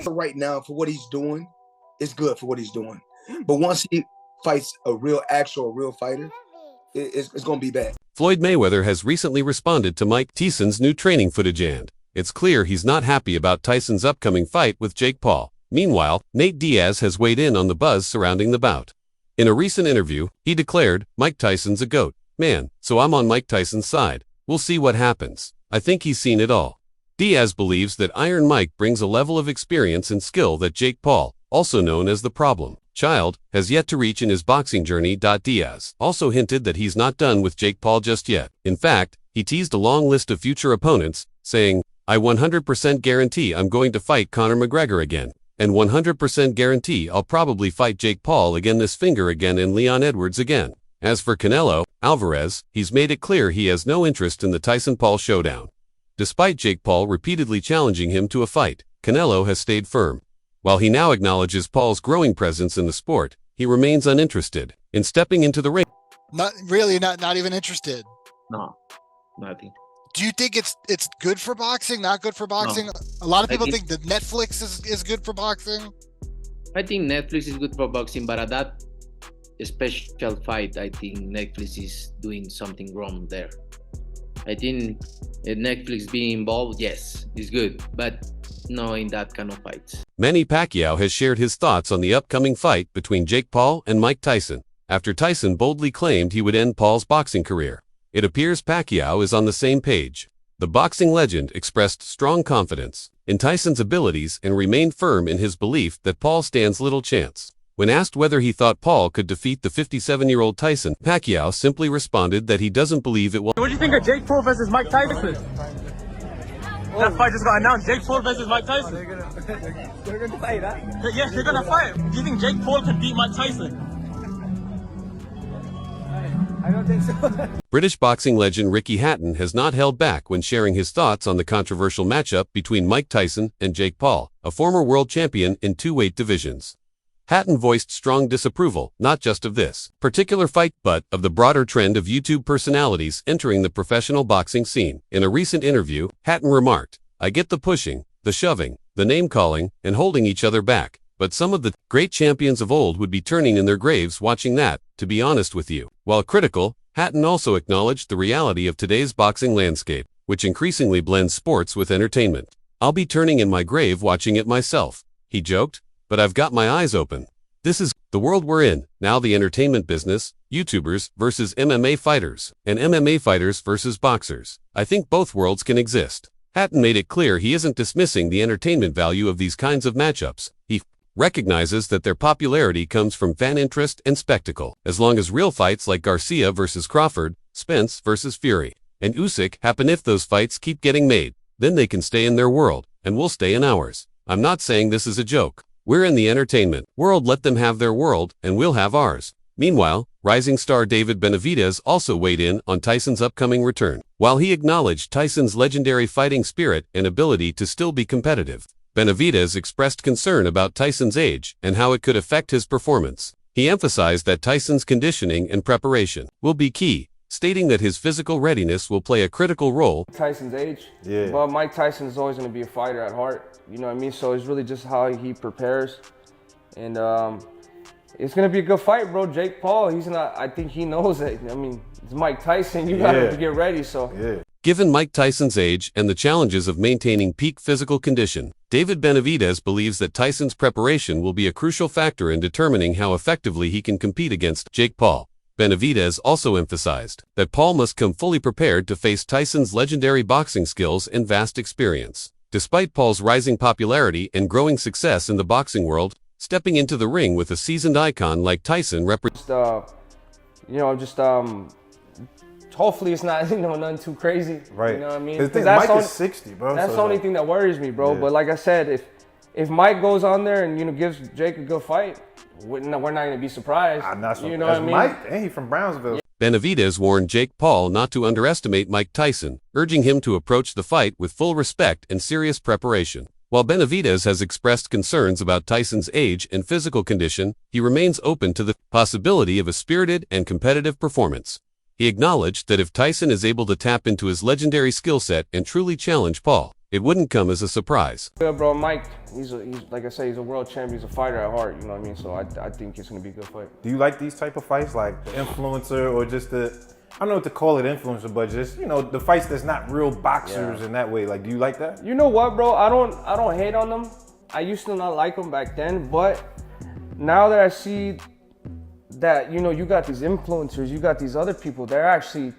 Right now, for what he's doing, it's good for what he's doing. But once he fights a real fighter, it's going to be bad. Floyd Mayweather has recently responded to Mike Tyson's new training footage, and it's clear he's not happy about Tyson's upcoming fight with Jake Paul. Meanwhile, Nate Diaz has weighed in on the buzz surrounding the bout. In a recent interview, he declared, "Mike Tyson's a GOAT, man, so I'm on Mike Tyson's side. We'll see what happens. I think he's seen it all." Diaz believes that Iron Mike brings a level of experience and skill that Jake Paul, also known as the Problem Child, has yet to reach in his boxing journey. Diaz also hinted that he's not done with Jake Paul just yet. In fact, he teased a long list of future opponents, saying, "I 100% guarantee I'm going to fight Conor McGregor again, and 100% guarantee I'll probably fight Jake Paul again, this finger again, and Leon Edwards again." As for Canelo Alvarez, he's made it clear he has no interest in the Tyson-Paul showdown. Despite Jake Paul repeatedly challenging him to a fight, Canelo has stayed firm. While he now acknowledges Paul's growing presence in the sport, he remains uninterested in stepping into the ring. Not really, not even interested. No, nothing. Do you think it's good for boxing, not good for boxing? No. A lot of people think that Netflix is good for boxing. I think Netflix is good for boxing, but at that special fight, I think Netflix is doing something wrong there. I think Netflix being involved, yes, is good, but no in that kind of fights. Manny Pacquiao has shared his thoughts on the upcoming fight between Jake Paul and Mike Tyson, after Tyson boldly claimed he would end Paul's boxing career. It appears Pacquiao is on the same page. The boxing legend expressed strong confidence in Tyson's abilities and remained firm in his belief that Paul stands little chance. When asked whether he thought Paul could defeat the 57-year-old Tyson, Pacquiao simply responded that he doesn't believe it will. What do you think of Jake Paul versus Mike Tyson? That fight just got announced. Jake Paul versus Mike Tyson. They're gonna fight, huh? Yes, they're gonna fight. Do you think Jake Paul can beat Mike Tyson? I don't think so. British boxing legend Ricky Hatton has not held back when sharing his thoughts on the controversial matchup between Mike Tyson and Jake Paul, a former world champion in two weight divisions. Hatton voiced strong disapproval, not just of this particular fight, but of the broader trend of YouTube personalities entering the professional boxing scene. In a recent interview, Hatton remarked, "I get the pushing, the shoving, the name-calling, and holding each other back, but some of the great champions of old would be turning in their graves watching that, to be honest with you." While critical, Hatton also acknowledged the reality of today's boxing landscape, which increasingly blends sports with entertainment. "I'll be turning in my grave watching it myself," he joked. "But I've got my eyes open. This is the world we're in, now the entertainment business, YouTubers versus MMA fighters, and MMA fighters versus boxers. I think both worlds can exist." Hatton made it clear he isn't dismissing the entertainment value of these kinds of matchups. He recognizes that their popularity comes from fan interest and spectacle. As long as real fights like Garcia versus Crawford, Spence versus Fury, and Usyk happen, if those fights keep getting made, then they can stay in their world, and we'll stay in ours. I'm not saying this is a joke. We're in the entertainment world, let them have their world, and we'll have ours. Meanwhile, rising star David Benavidez also weighed in on Tyson's upcoming return. While he acknowledged Tyson's legendary fighting spirit and ability to still be competitive, Benavidez expressed concern about Tyson's age and how it could affect his performance. He emphasized that Tyson's conditioning and preparation will be key, stating that his physical readiness will play a critical role. Tyson's age, but Mike Tyson is always going to be a fighter at heart. You know what I mean? So it's really just how he prepares, and it's going to be a good fight, bro. Jake Paul, I think he knows it. I mean, it's Mike Tyson. You got to get ready. So. Given Mike Tyson's age and the challenges of maintaining peak physical condition, David Benavidez believes that Tyson's preparation will be a crucial factor in determining how effectively he can compete against Jake Paul. Benavidez also emphasized that Paul must come fully prepared to face Tyson's legendary boxing skills and vast experience. Despite Paul's rising popularity and growing success in the boxing world, stepping into the ring with a seasoned icon like Tyson represents, hopefully it's not, nothing too crazy. Right. You know what I mean? The thing, Mike is 60, bro. That's the only thing that worries me, bro. Yeah. But like I said, if Mike goes on there and, gives Jake a good fight, we're not going to be surprised. I'm not surprised. You know what I mean? Mike, and he from Brownsville. Benavidez warned Jake Paul not to underestimate Mike Tyson, urging him to approach the fight with full respect and serious preparation. While Benavidez has expressed concerns about Tyson's age and physical condition, he remains open to the possibility of a spirited and competitive performance. He acknowledged that if Tyson is able to tap into his legendary skill set and truly challenge Paul, it wouldn't come as a surprise. Yeah, bro, Mike, he's like I say, he's a world champion. He's a fighter at heart, you know what I mean? So I think it's going to be a good fight. Do you like these type of fights, like the influencer or just the, I don't know what to call it, influencer, but just, you know, the fights that's not real boxers in that way? Like, do you like that? You know what, bro? I don't hate on them. I used to not like them back then, but now that I see that, you know, you got these influencers, you got these other people, they're actually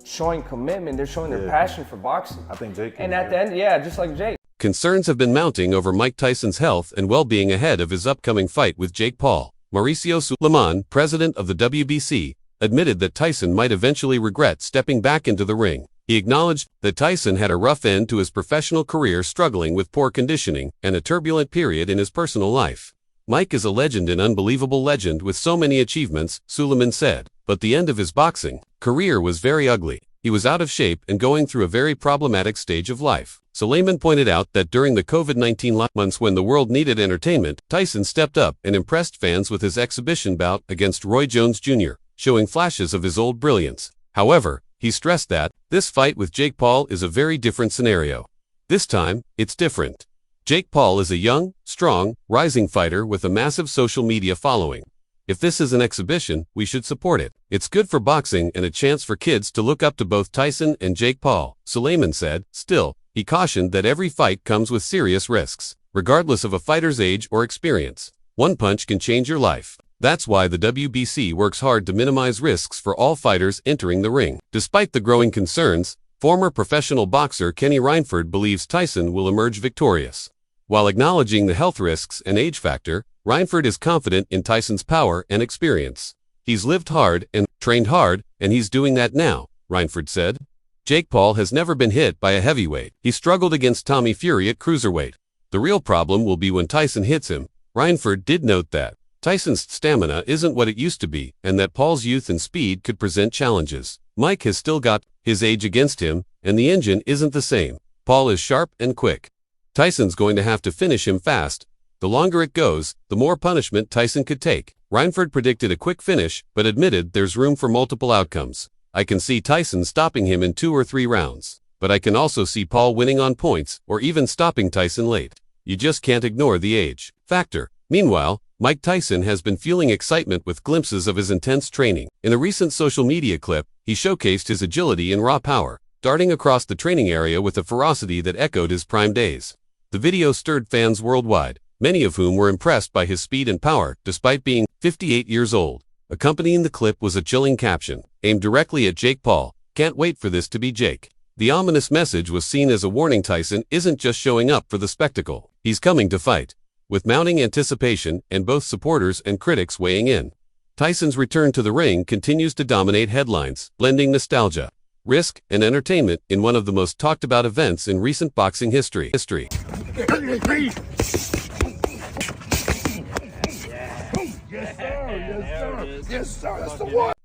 showing commitment, they're showing their passion for boxing. I think Jake. And at the end, just like Jake. Concerns have been mounting over Mike Tyson's health and well-being ahead of his upcoming fight with Jake Paul. Mauricio Sulaiman, president of the WBC, admitted that Tyson might eventually regret stepping back into the ring. He acknowledged that Tyson had a rough end to his professional career, struggling with poor conditioning and a turbulent period in his personal life. Mike is a legend, an unbelievable legend with so many achievements, Sulaiman said, but the end of his boxing career was very ugly. He was out of shape and going through a very problematic stage of life. Sulaiman pointed out that during the COVID-19 months when the world needed entertainment, Tyson stepped up and impressed fans with his exhibition bout against Roy Jones Jr., showing flashes of his old brilliance. However, he stressed that this fight with Jake Paul is a very different scenario. This time, it's different. Jake Paul is a young, strong, rising fighter with a massive social media following. If this is an exhibition, we should support it. It's good for boxing and a chance for kids to look up to both Tyson and Jake Paul, Sulaiman said. Still, he cautioned that every fight comes with serious risks, regardless of a fighter's age or experience. One punch can change your life. That's why the WBC works hard to minimize risks for all fighters entering the ring. Despite the growing concerns, former professional boxer Kenny Reinford believes Tyson will emerge victorious. While acknowledging the health risks and age factor, Reinford is confident in Tyson's power and experience. He's lived hard and trained hard, and he's doing that now, Reinford said. Jake Paul has never been hit by a heavyweight. He struggled against Tommy Fury at cruiserweight. The real problem will be when Tyson hits him. Reinford did note that Tyson's stamina isn't what it used to be, and that Paul's youth and speed could present challenges. Mike has still got his age against him, and the engine isn't the same. Paul is sharp and quick. Tyson's going to have to finish him fast. The longer it goes, the more punishment Tyson could take. Reinford predicted a quick finish, but admitted there's room for multiple outcomes. I can see Tyson stopping him in 2 or 3 rounds, but I can also see Paul winning on points or even stopping Tyson late. You just can't ignore the age factor. Meanwhile, Mike Tyson has been feeling excitement with glimpses of his intense training. In a recent social media clip, he showcased his agility and raw power, darting across the training area with a ferocity that echoed his prime days. The video stirred fans worldwide, many of whom were impressed by his speed and power, despite being 58 years old. Accompanying the clip was a chilling caption, aimed directly at Jake Paul. Can't wait for this to be Jake. The ominous message was seen as a warning. Tyson isn't just showing up for the spectacle. He's coming to fight. With mounting anticipation and both supporters and critics weighing in, Tyson's return to the ring continues to dominate headlines, blending nostalgia, risk, and entertainment in one of the most talked about events in recent boxing history.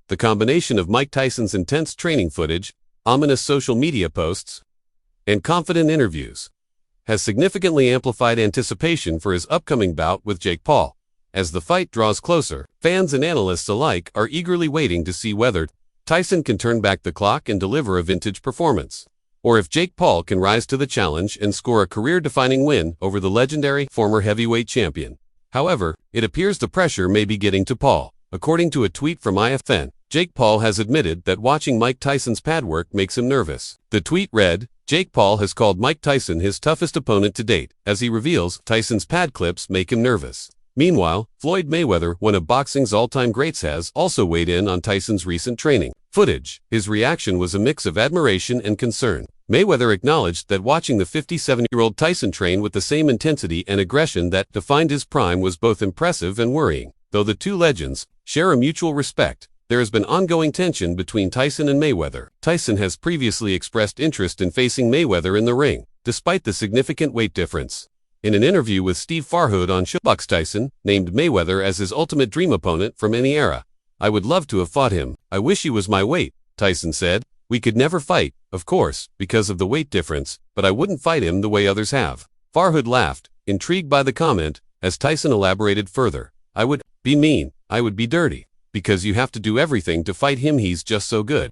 The combination of Mike Tyson's intense training footage, ominous social media posts, and confident interviews has significantly amplified anticipation for his upcoming bout with Jake Paul. As the fight draws closer, fans and analysts alike are eagerly waiting to see whether Tyson can turn back the clock and deliver a vintage performance, or if Jake Paul can rise to the challenge and score a career-defining win over the legendary former heavyweight champion. However, it appears the pressure may be getting to Paul. According to a tweet from IFN, Jake Paul has admitted that watching Mike Tyson's pad work makes him nervous. The tweet read, Jake Paul has called Mike Tyson his toughest opponent to date, as he reveals Tyson's pad clips make him nervous. Meanwhile, Floyd Mayweather, one of boxing's all-time greats, has also weighed in on Tyson's recent training footage. His reaction was a mix of admiration and concern. Mayweather acknowledged that watching the 57-year-old Tyson train with the same intensity and aggression that defined his prime was both impressive and worrying. Though the two legends share a mutual respect, there has been ongoing tension between Tyson and Mayweather. Tyson has previously expressed interest in facing Mayweather in the ring, despite the significant weight difference. In an interview with Steve Farhood on Showbox, Tyson named Mayweather as his ultimate dream opponent from any era. I would love to have fought him. I wish he was my weight, Tyson said. We could never fight, of course, because of the weight difference, but I wouldn't fight him the way others have. Farhood laughed, intrigued by the comment, as Tyson elaborated further. I would be mean. I would be dirty. Because you have to do everything to fight him, he's just so good.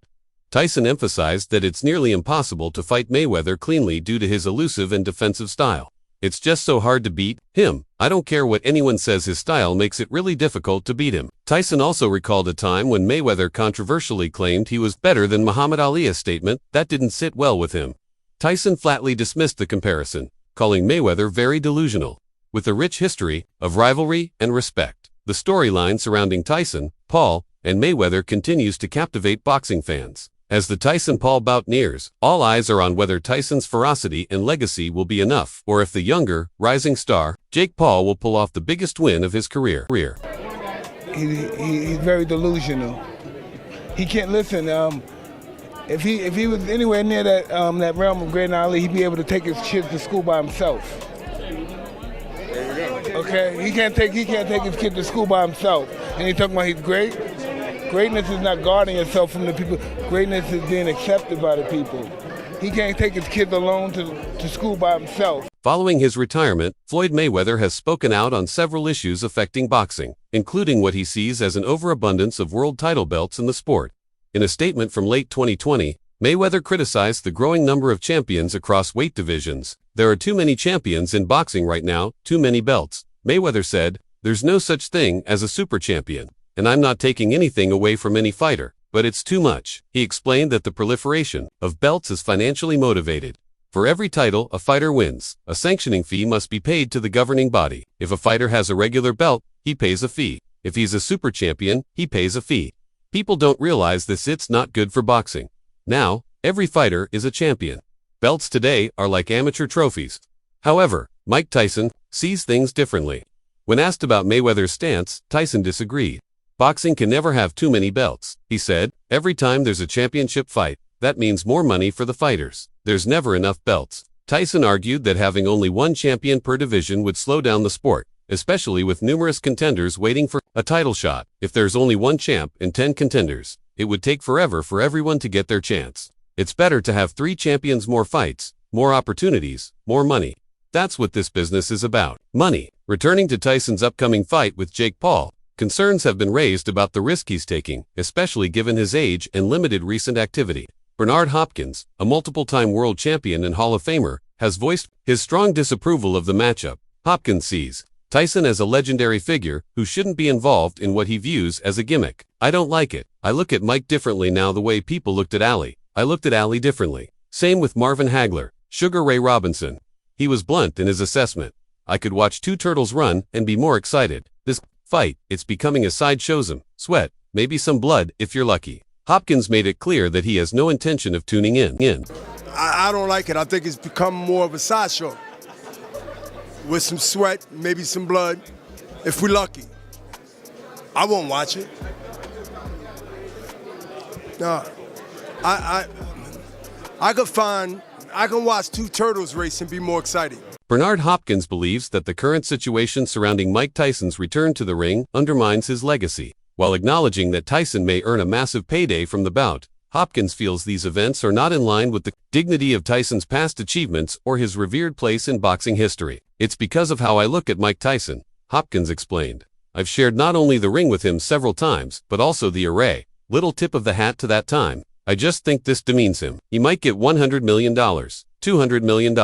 Tyson emphasized that it's nearly impossible to fight Mayweather cleanly due to his elusive and defensive style. It's just so hard to beat him. I don't care what anyone says, his style makes it really difficult to beat him. Tyson also recalled a time when Mayweather controversially claimed he was better than Muhammad Ali, a statement that didn't sit well with him. Tyson flatly dismissed the comparison, calling Mayweather very delusional. With a rich history of rivalry and respect, the storyline surrounding Tyson, Paul, and Mayweather continues to captivate boxing fans. As the Tyson-Paul bout nears, all eyes are on whether Tyson's ferocity and legacy will be enough, or if the younger, rising star, Jake Paul, will pull off the biggest win of his career. He's very delusional. He can't listen. If he was anywhere near that realm of great Ali, he'd be able to take his kids to school by himself. Okay, he can't take his kid to school by himself, and he's talking about he's great. Greatness is not guarding yourself from the people. Greatness is being accepted by the people. He can't take his kids alone to school by himself. Following his retirement, Floyd Mayweather has spoken out on several issues affecting boxing, including what he sees as an overabundance of world title belts in the sport. In a statement from late 2020, Mayweather criticized the growing number of champions across weight divisions. There are too many champions in boxing right now, too many belts. Mayweather said, "There's no such thing as a super champion. And I'm not taking anything away from any fighter, but it's too much." He explained that the proliferation of belts is financially motivated. For every title a fighter wins, a sanctioning fee must be paid to the governing body. If a fighter has a regular belt, he pays a fee. If he's a super champion, he pays a fee. People don't realize this. It's not good for boxing. Now, every fighter is a champion. Belts today are like amateur trophies. However, Mike Tyson sees things differently. When asked about Mayweather's stance, Tyson disagreed. Boxing can never have too many belts, he said. Every time there's a championship fight, that means more money for the fighters. There's never enough belts. Tyson argued that having only one champion per division would slow down the sport, especially with numerous contenders waiting for a title shot. If there's only one champ and 10 contenders, it would take forever for everyone to get their chance. It's better to have 3 champions, more fights, more opportunities, more money. That's what this business is about. Money. Returning to Tyson's upcoming fight with Jake Paul, concerns have been raised about the risk he's taking, especially given his age and limited recent activity. Bernard Hopkins, a multiple-time world champion and Hall of Famer, has voiced his strong disapproval of the matchup. Hopkins sees Tyson as a legendary figure who shouldn't be involved in what he views as a gimmick. "I don't like it. I look at Mike differently now the way people looked at Ali. I looked at Ali differently." Same with Marvin Hagler, Sugar Ray Robinson. He was blunt in his assessment. "I could watch 2 turtles run and be more excited. This fight, it's becoming a sideshow. Sweat, maybe some blood if you're lucky." Hopkins made it clear that he has no intention of tuning in. I don't like it. I think it's become more of a sideshow. With some sweat, maybe some blood, if we're lucky. I won't watch it. No, I can watch 2 turtles race and be more excited. Bernard Hopkins believes that the current situation surrounding Mike Tyson's return to the ring undermines his legacy. While acknowledging that Tyson may earn a massive payday from the bout, Hopkins feels these events are not in line with the dignity of Tyson's past achievements or his revered place in boxing history. "It's because of how I look at Mike Tyson," Hopkins explained. "I've shared not only the ring with him several times, but also the array. Little tip of the hat to that time. I just think this demeans him. He might get $100 million, $200 million.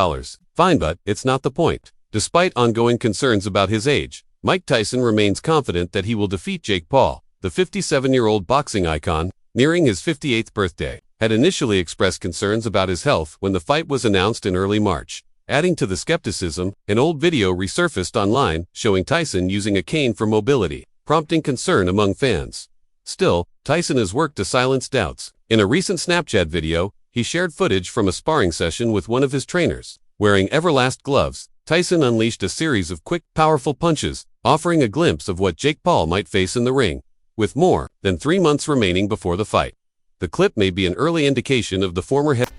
Fine, but it's not the point." Despite ongoing concerns about his age, Mike Tyson remains confident that he will defeat Jake Paul. The 57-year-old boxing icon, nearing his 58th birthday, had initially expressed concerns about his health when the fight was announced in early March. Adding to the skepticism, an old video resurfaced online showing Tyson using a cane for mobility, prompting concern among fans. Still, Tyson has worked to silence doubts. In a recent Snapchat video, he shared footage from a sparring session with one of his trainers. Wearing Everlast gloves, Tyson unleashed a series of quick, powerful punches, offering a glimpse of what Jake Paul might face in the ring. With more than 3 months remaining before the fight, the clip may be an early indication of the former head.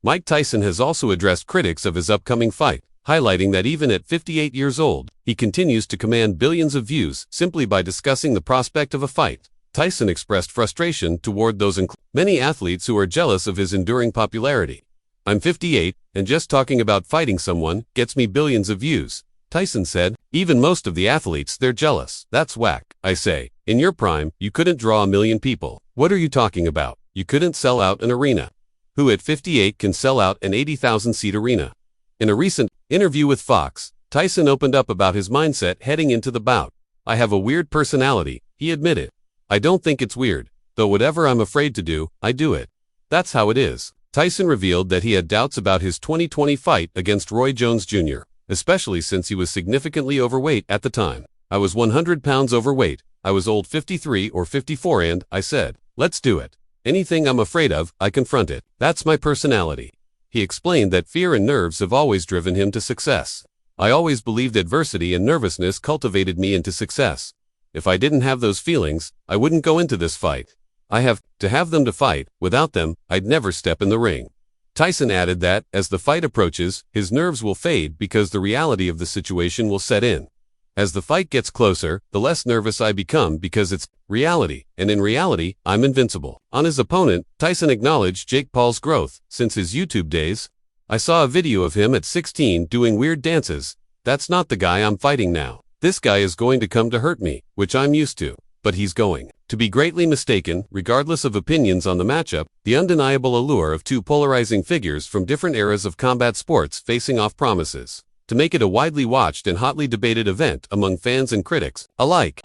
Mike Tyson has also addressed critics of his upcoming fight, highlighting that even at 58 years old, he continues to command billions of views simply by discussing the prospect of a fight. Tyson expressed frustration toward those many athletes who are jealous of his enduring popularity. I'm 58, and just talking about fighting someone gets me billions of views. Tyson said, even most of the athletes, they're jealous. That's whack. I say, in your prime, you couldn't draw 1 million people. What are you talking about? You couldn't sell out an arena. Who at 58 can sell out an 80,000-seat arena? In a recent interview with Fox, Tyson opened up about his mindset heading into the bout. I have a weird personality, he admitted. I don't think it's weird, though whatever I'm afraid to do, I do it. That's how it is. Tyson revealed that he had doubts about his 2020 fight against Roy Jones Jr., especially since he was significantly overweight at the time. I was 100 pounds overweight, I was old 53 or 54 and, I said, let's do it. Anything I'm afraid of, I confront it. That's my personality. He explained that fear and nerves have always driven him to success. I always believed adversity and nervousness cultivated me into success. If I didn't have those feelings, I wouldn't go into this fight. I have to have them to fight. Without them, I'd never step in the ring. Tyson added that, as the fight approaches, his nerves will fade because the reality of the situation will set in. As the fight gets closer, the less nervous I become because it's reality, and in reality, I'm invincible. On his opponent, Tyson acknowledged Jake Paul's growth since his YouTube days. I saw a video of him at 16 doing weird dances. That's not the guy I'm fighting now. This guy is going to come to hurt me, which I'm used to, but he's going to be greatly mistaken, regardless of opinions on the matchup. The undeniable allure of two polarizing figures from different eras of combat sports facing off promises to make it a widely watched and hotly debated event among fans and critics alike.